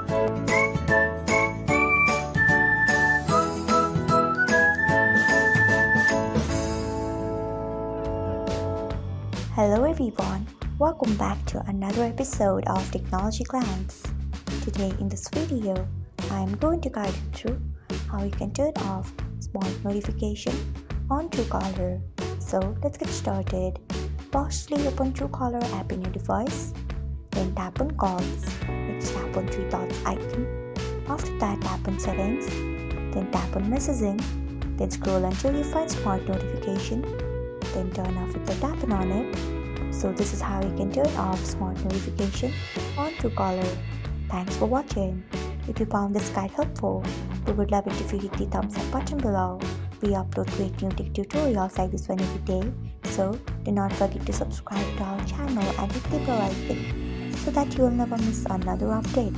Hello everyone, welcome back to another episode of Technologyglance. Today in this video, I am going to guide you through how you can turn off smart notification on Truecaller. So let's get started. Firstly, open Truecaller app in your device, then tap on calls, next tap on three dots icon. After that, tap on settings, then tap on messaging, then scroll until you find smart notification, then turn off with the tapping on it. So this is how you can turn off smart notification on Truecaller. Thanks for watching. If you found this guide helpful, we would love it if you hit the thumbs up button below. We upload great new tech tutorials like this one every day, so do not forget to subscribe to our channel and hit the bell icon so that you will never miss another update.